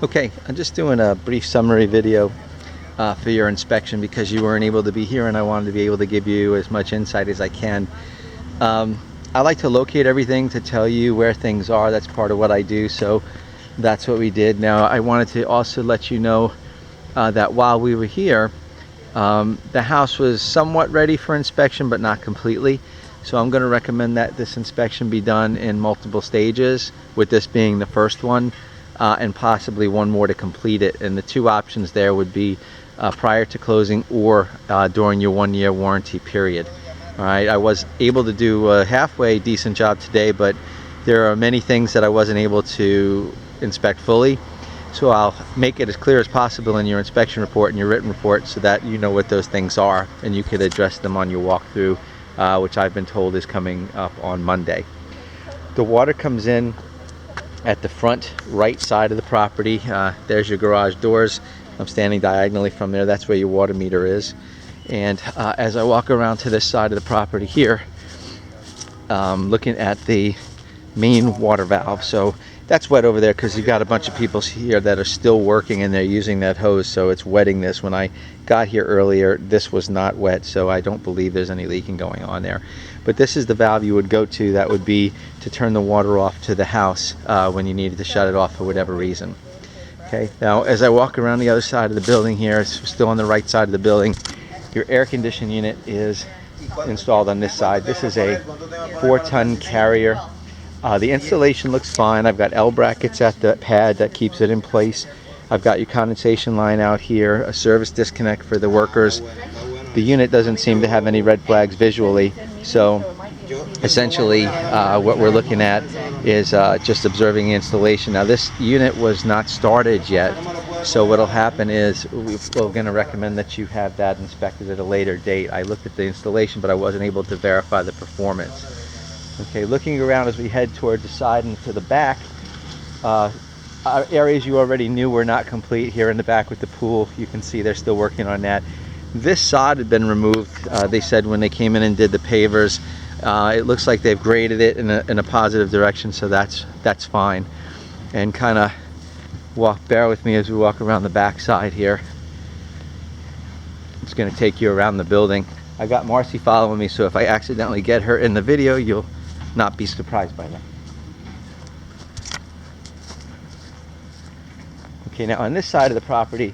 Okay, I'm just doing a brief summary video for your inspection because you weren't able to be here and I wanted to be able to give you as much insight as I can. I like to locate everything to tell you where things are. That's part of what I do, so that's what we did. Now I wanted to also let you know that while we were here, the house was somewhat ready for inspection but not completely. So I'm going to recommend that this inspection be done in multiple stages, with this being the first one. And possibly one more to complete it, and the two options there would be prior to closing or during your 1-year warranty period. All right, I was able to do a halfway decent job today, but there are many things that I wasn't able to inspect fully, so I'll make it as clear as possible in your inspection report and your written report so that you know what those things are and you could address them on your walkthrough, which I've been told is coming up on Monday. The water comes in at the front right side of the property. There's your garage doors. I'm standing diagonally from there. That's where your water meter is. And as I walk around to this side of the property here, looking at the main water valve. So that's wet over there because you've got a bunch of people here that are still working and they're using that hose, so it's wetting this. When I got here earlier, this was not wet, so I don't believe there's any leaking going on there. But this is the valve you would go to. That would be to turn the water off to the house when you needed to shut it off for whatever reason. Okay, now as I walk around the other side of the building here, it's still on the right side of the building, your air conditioning unit is installed on this side. This is a 4-ton carrier. The installation looks fine. I've got L brackets at the pad that keeps it in place. I've got your condensation line out here, a service disconnect for the workers. The unit doesn't seem to have any red flags visually, so essentially what we're looking at is just observing the installation. Now this unit was not started yet, so what'll happen is we're going to recommend that you have that inspected at a later date. I looked at the installation, but I wasn't able to verify the performance. Okay, looking around as we head toward the side and to the back, areas you already knew were not complete. Here in the back with the pool, you can see they're still working on that. This sod had been removed, they said, when they came in and did the pavers. It looks like they've graded it in a positive direction, so that's fine. And kind of bear with me as we walk around the back side here. It's going to take you around the building. I got Marcy following me, so if I accidentally get her in the video, you'll not be surprised by that. Okay, now on this side of the property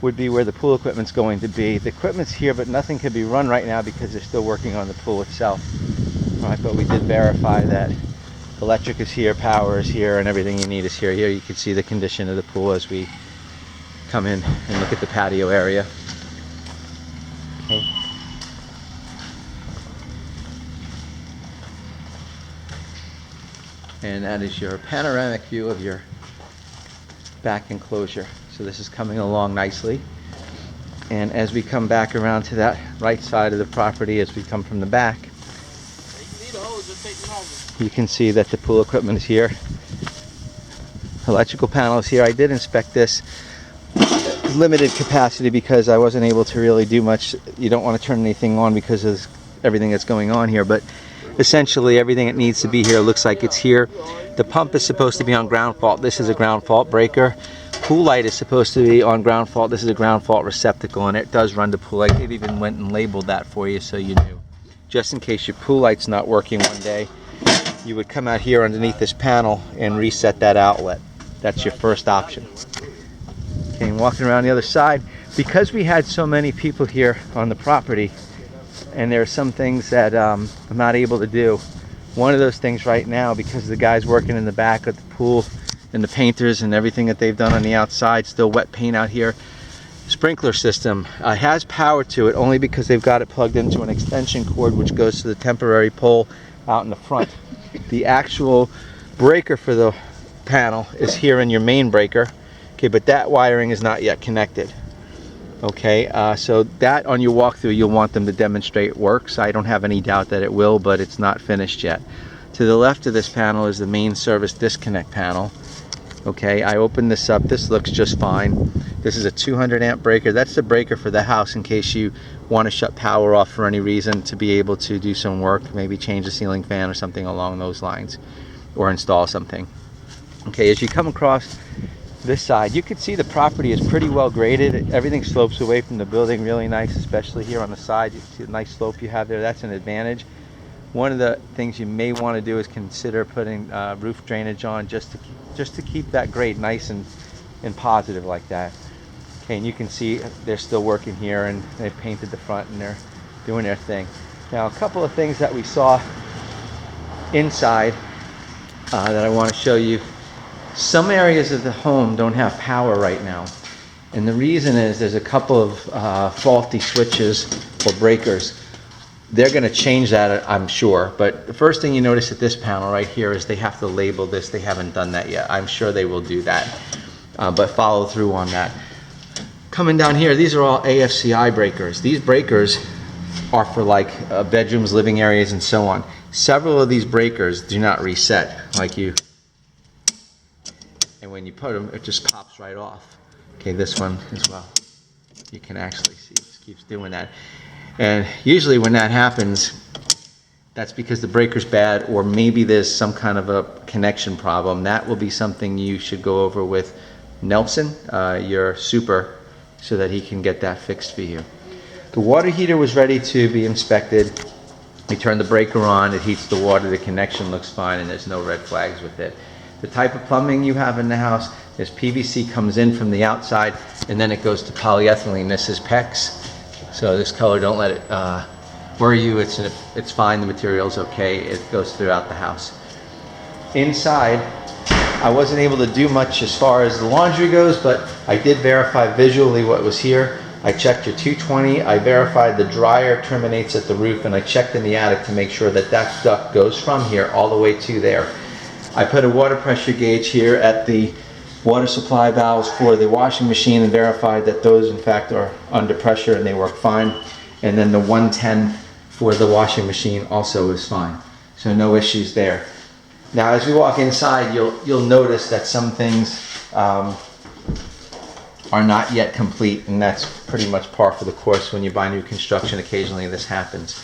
would be where the pool equipment's going to be. The equipment's here, but nothing can be run right now because they're still working on the pool itself. All right, but we did verify that electric is here, power is here, and everything you need is here. Here you can see the condition of the pool as we come in and look at the patio area. Okay. And that is your panoramic view of your back enclosure. So this is coming along nicely. And as we come back around to that right side of the property, as we come from the back, you can see that the pool equipment is here. Electrical panel is here. I did inspect this limited capacity because I wasn't able to really do much. You don't want to turn anything on because of everything that's going on here, but essentially everything that needs to be here looks like it's here. The pump is supposed to be on ground fault. This is a ground fault breaker. Pool light is supposed to be on ground fault. This is a ground fault receptacle, and it does run to pool light. They've even went and labeled that for you so you knew. Just in case your pool light's not working one day, you would come out here underneath this panel and reset that outlet. That's your first option. Okay, and walking around the other side, because we had so many people here on the property, and there are some things that I'm not able to do. One of those things right now, because the guys working in the back of the pool and the painters and everything that they've done on the outside, still wet paint out here, sprinkler system has power to it only because they've got it plugged into an extension cord which goes to the temporary pole out in the front. The actual breaker for the panel is here in your main breaker, okay, but that wiring is not yet connected. Okay, so that on your walkthrough you'll want them to demonstrate works. I don't have any doubt that it will, but it's not finished yet. To the left of this panel is the main service disconnect panel. Okay, I opened this up. This looks just fine. This is a 200 amp breaker. That's the breaker for the house in case you want to shut power off for any reason to be able to do some work, maybe change the ceiling fan or something along those lines, or install something. Okay, as you come across this side. You can see the property is pretty well graded. Everything slopes away from the building really nice, especially here on the side. You see the nice slope you have there. That's an advantage. One of the things you may want to do is consider putting roof drainage on just to keep that grade nice and positive like that. Okay, and you can see they're still working here, and they've painted the front and they're doing their thing. Now, a couple of things that we saw inside that I want to show you. Some areas of the home don't have power right now, and the reason is there's a couple of faulty switches or breakers. They're going to change that, I'm sure, but the first thing you notice at this panel right here is they have to label this. They haven't done that yet. I'm sure they will do that, but follow through on that. Coming down here, these are all AFCI breakers. These breakers are for like bedrooms, living areas, and so on. Several of these breakers do not reset, like you. And when you put them, it just pops right off. Okay, this one as well. You can actually see it just keeps doing that. And usually when that happens, that's because the breaker's bad, or maybe there's some kind of a connection problem. That will be something you should go over with Nelson, your super, so that he can get that fixed for you. The water heater was ready to be inspected. We turned the breaker on, it heats the water, the connection looks fine, and there's no red flags with it. The type of plumbing you have in the house is PVC comes in from the outside, and then it goes to polyethylene. This is PEX, so this color, don't let it worry you. It's fine, the material's okay. It goes throughout the house. Inside, I wasn't able to do much as far as the laundry goes, but I did verify visually what was here. I checked your 220, I verified the dryer terminates at the roof, and I checked in the attic to make sure that that duct goes from here all the way to there. I put a water pressure gauge here at the water supply valves for the washing machine and verified that those in fact are under pressure and they work fine. And then the 110 for the washing machine also is fine. So no issues there. Now as we walk inside, you'll notice that some things are not yet complete, and that's pretty much par for the course when you buy new construction. Occasionally this happens.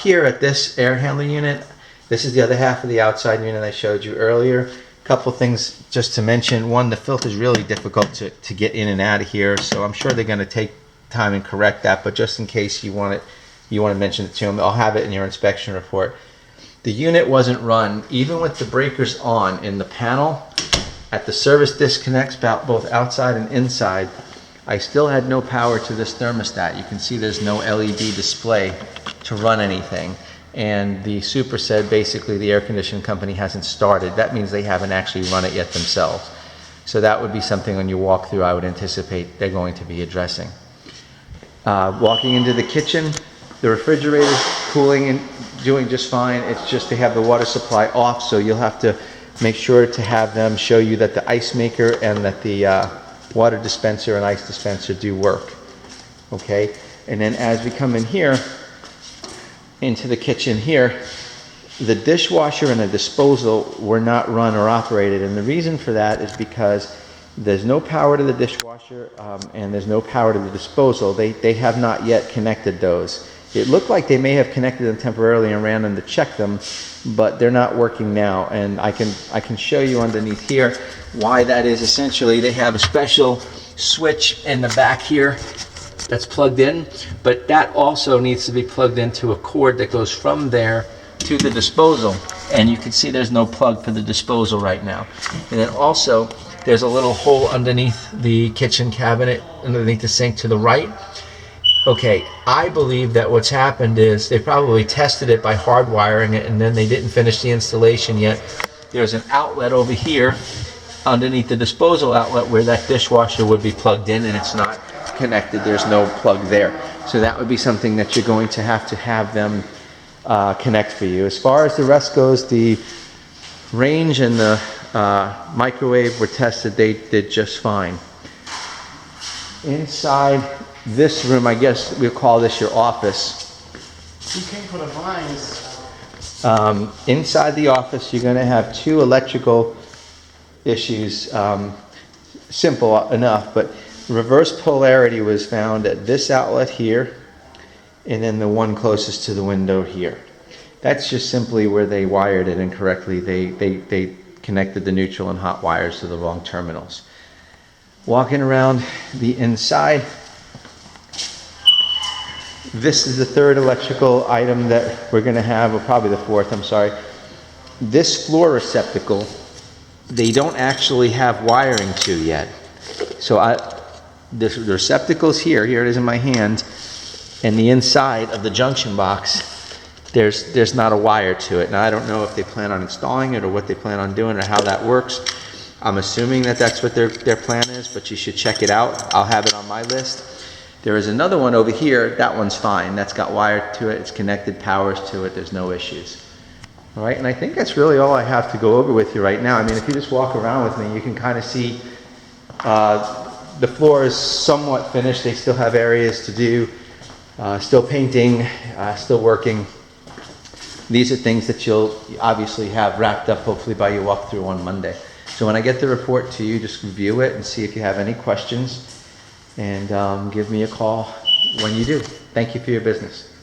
Here at this air handler unit, this is the other half of the outside unit I showed you earlier. A couple things just to mention. One, the filter is really difficult to get in and out of here, so I'm sure they're going to take time and correct that, but just in case you want to mention it to them, I'll have it in your inspection report. The unit wasn't run, even with the breakers on in the panel, at the service disconnects both outside and inside. I still had no power to this thermostat. You can see there's no LED display to run anything. And the super said basically the air conditioning company hasn't started. That means they haven't actually run it yet themselves. So that would be something when you walk through I would anticipate they're going to be addressing. Walking into the kitchen, the refrigerator's cooling and doing just fine. It's just they have the water supply off, so you'll have to make sure to have them show you that the ice maker and that the water dispenser and ice dispenser do work. Okay, and then as we come in here, into the kitchen here, the dishwasher and the disposal were not run or operated, and the reason for that is because there's no power to the dishwasher and there's no power to the disposal. They have not yet connected those. It looked like they may have connected them temporarily and ran them to check them, but they're not working now, and I can show you underneath here why that is. Essentially, they have a special switch in the back here that's plugged in, but that also needs to be plugged into a cord that goes from there to the disposal, and you can see there's no plug for the disposal right now. And then also there's a little hole underneath the kitchen cabinet, underneath the sink to the right. Okay, I believe that what's happened is they probably tested it by hardwiring it, and then they didn't finish the installation yet. There's an outlet over here underneath the disposal outlet where that dishwasher would be plugged in, and it's not connected. There's no plug there. So that would be something that you're going to have them connect for you. As far as the rest goes, the range and the microwave were tested. They did just fine. Inside this room, I guess we'll call this your office. You came for the blinds. Inside the office, you're going to have two electrical issues. Simple enough, but reverse polarity was found at this outlet here, and then the one closest to the window here. That's just simply where they wired it incorrectly. They connected the neutral and hot wires to the wrong terminals. Walking around the inside, this is the third electrical item that we're going to have, or probably the fourth, I'm sorry. This floor receptacle, they don't actually have wiring to yet. So the receptacle's here it is in my hand, and the inside of the junction box, there's not a wire to it. Now I don't know if they plan on installing it or what they plan on doing or how that works. I'm assuming that that's what their plan is, but you should check it out. I'll have it on my list. There is another one over here. That one's fine. That's got wire to it. It's connected, powers to it. There's no issues. All right, and I think that's really all I have to go over with you right now. I mean, if you just walk around with me, you can kind of see the floor is somewhat finished. They still have areas to do, still painting, still working. These are things that you'll obviously have wrapped up hopefully by your walkthrough on Monday. So when I get the report to you, just review it and see if you have any questions, and give me a call when you do. Thank you for your business.